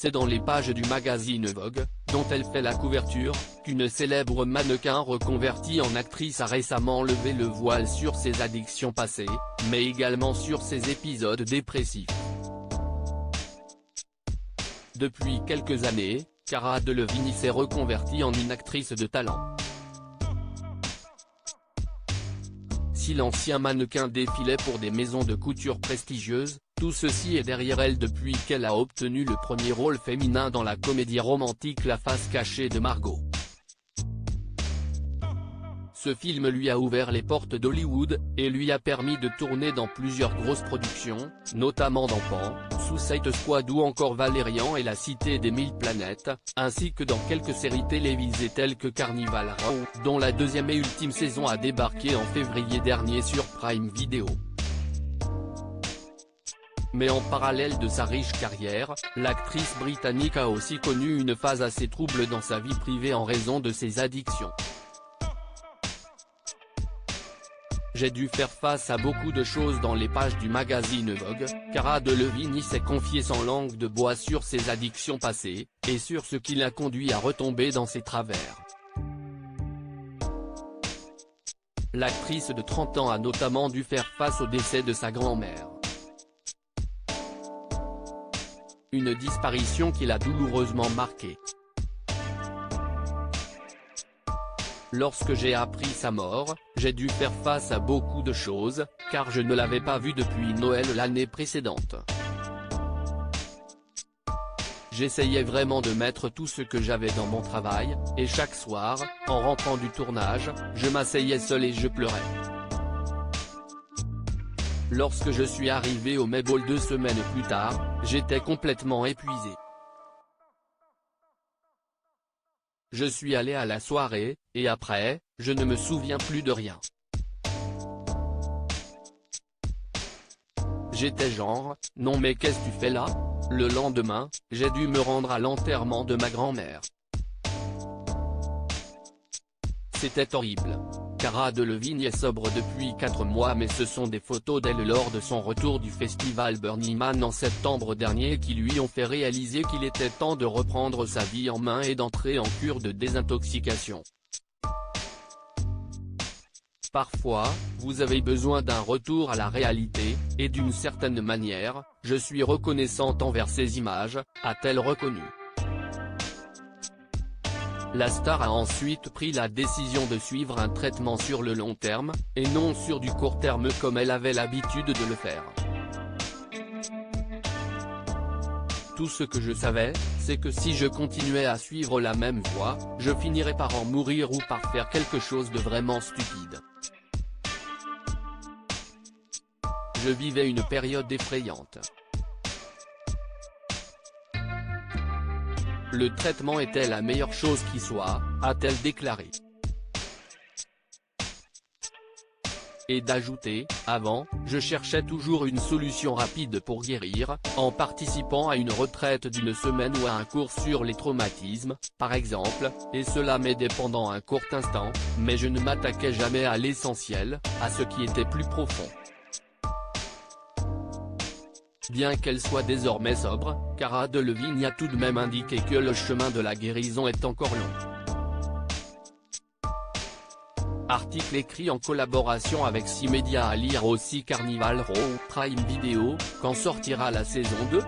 C'est dans les pages du magazine Vogue, dont elle fait la couverture, qu'une célèbre mannequin reconvertie en actrice a récemment levé le voile sur ses addictions passées, mais également sur ses épisodes dépressifs. Depuis quelques années, Cara Delevingne s'est reconvertie en une actrice de talent. Si l'ancien mannequin défilait pour des maisons de couture prestigieuses, tout ceci est derrière elle depuis qu'elle a obtenu le premier rôle féminin dans la comédie romantique La face cachée de Margot. Ce film lui a ouvert les portes d'Hollywood, et lui a permis de tourner dans plusieurs grosses productions, notamment dans Pan, Suicide Squad ou encore Valérian et la Cité des Mille Planètes, ainsi que dans quelques séries télévisées telles que Carnival Row, dont la deuxième et ultime saison a débarqué en février dernier sur Prime Video. Mais en parallèle de sa riche carrière, l'actrice britannique a aussi connu une phase assez trouble dans sa vie privée en raison de ses addictions. J'ai dû faire face à beaucoup de choses dans les pages du magazine Vogue. Cara Delevingne s'est confiée sans langue de bois sur ses addictions passées, et sur ce qui l'a conduit à retomber dans ses travers. L'actrice de 30 ans a notamment dû faire face au décès de sa grand-mère. Une disparition qui l'a douloureusement marquée. Lorsque j'ai appris sa mort, j'ai dû faire face à beaucoup de choses, car je ne l'avais pas vue depuis Noël l'année précédente. J'essayais vraiment de mettre tout ce que j'avais dans mon travail, et chaque soir, en rentrant du tournage, je m'asseyais seul et je pleurais. Lorsque je suis arrivé au Mayball 2 semaines plus tard, j'étais complètement épuisé. Je suis allé à la soirée, et après, je ne me souviens plus de rien. J'étais genre, non mais qu'est-ce que tu fais là? Le lendemain, j'ai dû me rendre à l'enterrement de ma grand-mère. C'était horrible. Cara Delevingne est sobre depuis 4 mois, mais ce sont des photos d'elle lors de son retour du festival Burning Man en septembre dernier qui lui ont fait réaliser qu'il était temps de reprendre sa vie en main et d'entrer en cure de désintoxication. Parfois, vous avez besoin d'un retour à la réalité, et d'une certaine manière, je suis reconnaissante envers ces images, a-t-elle reconnu. La star a ensuite pris la décision de suivre un traitement sur le long terme, et non sur du court terme comme elle avait l'habitude de le faire. Tout ce que je savais, c'est que si je continuais à suivre la même voie, je finirais par en mourir ou par faire quelque chose de vraiment stupide. Je vivais une période effrayante. Le traitement était la meilleure chose qui soit, a-t-elle déclaré. Et d'ajouter, avant, je cherchais toujours une solution rapide pour guérir, en participant à une retraite d'une semaine ou à un cours sur les traumatismes, par exemple, et cela m'aidait pendant un court instant, mais je ne m'attaquais jamais à l'essentiel, à ce qui était plus profond. Bien qu'elle soit désormais sobre, Cara Delevingne a tout de même indiqué que le chemin de la guérison est encore long. Article écrit en collaboration avec 6 médias à lire aussi Carnival Row, Prime Video, quand sortira la saison 2 ?